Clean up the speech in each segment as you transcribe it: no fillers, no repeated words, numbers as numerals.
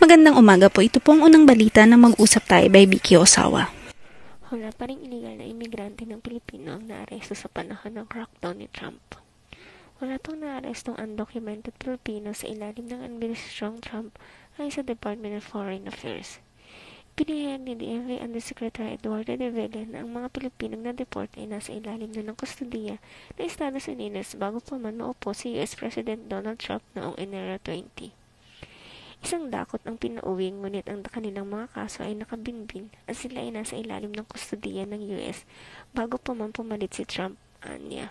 Magandang umaga po. Ito po ang unang balita na mag-usap tayo by Vicky Osawa. Wala pa ring iligal na imigrante ng Pilipino ang naaresto sa panahon ng crackdown ni Trump. Wala pang naarestong undocumented Pilipino sa ilalim ng administrasyong Trump ayon sa Department of Foreign Affairs. Pinahayag ni DMV Undersecretary Eduardo de Vega na ang mga Pilipinong na-deport ay nasa ilalim na ng kustudiya ng Estados Unidos bago pa man maupo si US President Donald Trump noong Enero 20. Isang dakot ang pinauwi, ngunit ang kanilang mga kaso ay nakabinbin at sila ay nasa ilalim ng kustudiya ng US bago pa man pumalit si Trump, anya.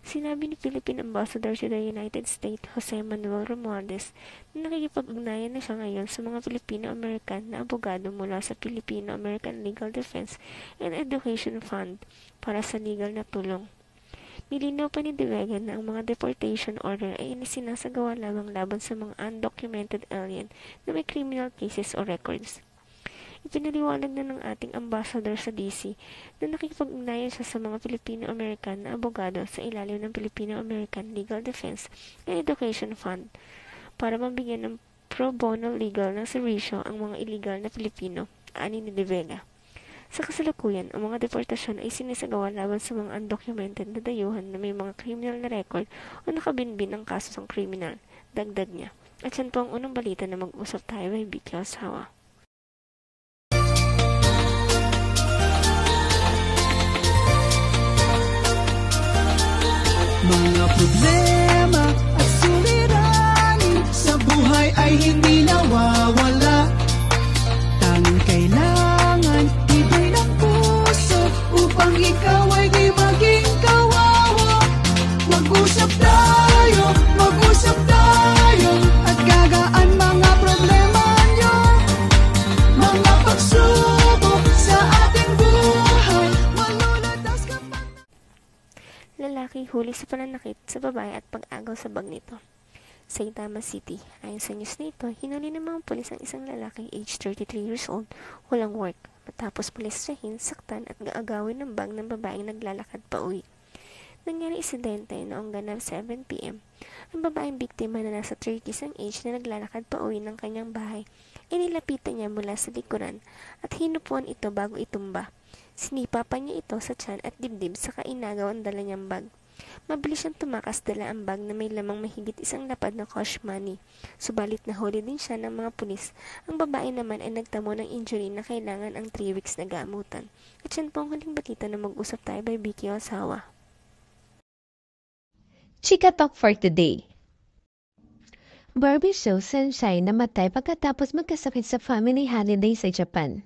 Sinabi ni Philippine Ambassador to the United States, Jose Manuel Romualdez, na nakikipag-ugnayan na siya ngayon sa mga Filipino-American na abogado mula sa Filipino-American Legal Defense and Education Fund para sa legal na tulong. Nilinaw pa ni De Vega na ang mga deportation order ay isinasagawa lamang laban sa mga undocumented alien na may criminal cases o records. Ipinaliwanag na ng ating ambassador sa DC na nakikipag-ugnayan siya sa mga Filipino-American na abogado sa ilalim ng Filipino-American Legal Defense and Education Fund para mabigyan ng pro bono legal na serbisyo ang mga illegal na Pilipino, ani ni De Vega. Sa kasalukuyan, ang mga deportasyon ay sinisagawa laban sa mga undocumented na dayuhan na may mga criminal na record o nakabinbin ng kaso ng kriminal, dagdag niya. At yan po ang unang balita na mag-usap tayo by Vicky Osawa. Mga problema at suliranin sa buhay ay hindi nawawala. Tanging kailangan ibig ng puso upang ikaw ay di maging kawawa. Mag-usap tayo at gagaan mga problema nyo. Mga pagsubok sa ating buhay, malulatas kapag Lalaki huli sa pananakit sa babae at pag-agaw sa bag nito. Saitama City. Ayon sa news na ito, hinuli ng mga pulis ang isang lalaki age 33 years old, walang work, matapos pulisyahin, saktan at gaagawin ng bag ng babaeng naglalakad pa uwi. Nangyari insidente noong ganap 7 p.m. Ang babaeng biktima na nasa 30s ang age na naglalakad pa uwi ng kanyang bahay, inilapitan niya mula sa likuran at hinupuan ito bago itumba. Sinipa pa niya ito sa tiyan at dibdib saka inagaw ang dala niyang bag. Mabilis siyang tumakas dala ang bag na may lamang mahigit isang lapad na cash money. Subalit nahuli din siya ng mga pulis. Ang babae naman ay nagtamo ng injury na kailangan ang 3 weeks na gamutan. At yan po ang huling balita na mag-usap tayo by Vicky Osawa. Chika Talk for today. Barbie show Sunshine namatay pagkatapos magkasakit sa family holiday sa Japan.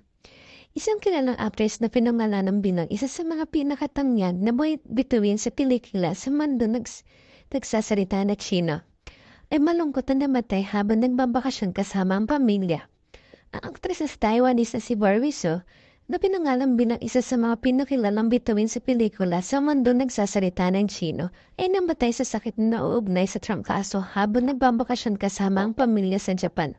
Isang kilalang actress na pinangalanan bilang isa sa mga pinakatangyan na bituin sa pelikula sa mundo nagsasalita na Chino, ay malungkot na namatay habang nagbabakasyon kasama ang pamilya. Ang actress na Taiwanese na si Barbie Hsu, na pinangalan bilang isa sa mga pinakilalang bituin sa pelikula sa mundo nagsasalita ng Chino, ay namatay sa sakit na nauugnay sa trangkaso habang nagbabakasyon kasama ang pamilya sa Japan.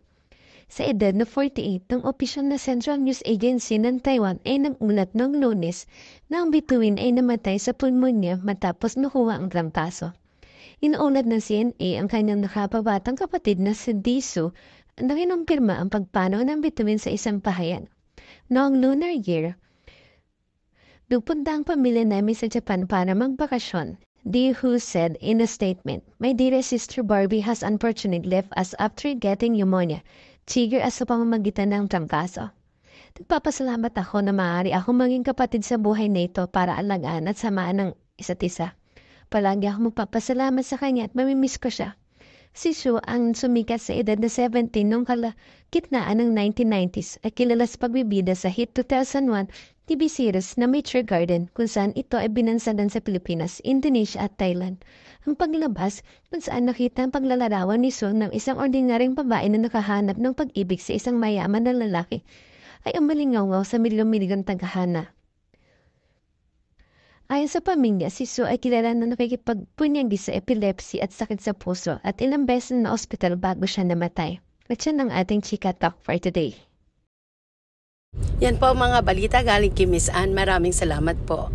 Sa edad na 48, ng opisyal na Central News Agency ng Taiwan ay nagulat noong Lunes na ang bituin ay namatay sa pulmonya matapos nakuha ang trangkaso. Inuulat ng CNA ang kanyang nakababatang kapatid na si Disu na kinumpirma ang pagpanaw ng bituin sa isang pahayan. Noong lunar year, pupunta ang pamilya namin sa Japan para magbakasyon. Dihu said in a statement, "My dearest sister Barbie has unfortunately left us after getting pneumonia. Trigger as sa pamamagitan ng trangkaso. Nagpapasalamat ako na maaari akong maging kapatid sa buhay na ito para alagaan at samaan ng isa't isa. Palagi ako magpapasalamat sa kanya at mamimiss ko siya." Si Hsu ang sumikat sa edad na 17 noong kalagitnaan ng 1990s ay kilala sa pagbibida sa hit 2001 TV series na Mature Garden kung saan ito ay binansagan sa Pilipinas, Indonesia at Thailand. Ang paglabas kung saan nakita ang paglalarawan ni Hsu ng isang ordinaryong babae na nakahanap ng pag-ibig sa isang mayaman na lalaki ay umalingaw sa milyon-milyong tagahana. Ayon sa pamilya, si Hsu ay kilala na nakikipagpunyagi sa epilepsy at sakit sa puso at ilang beses na ospital bago siya namatay. At yan ang ating Chika Talk for today. Yan po mga balita galing kay Miss Ann. Maraming salamat po.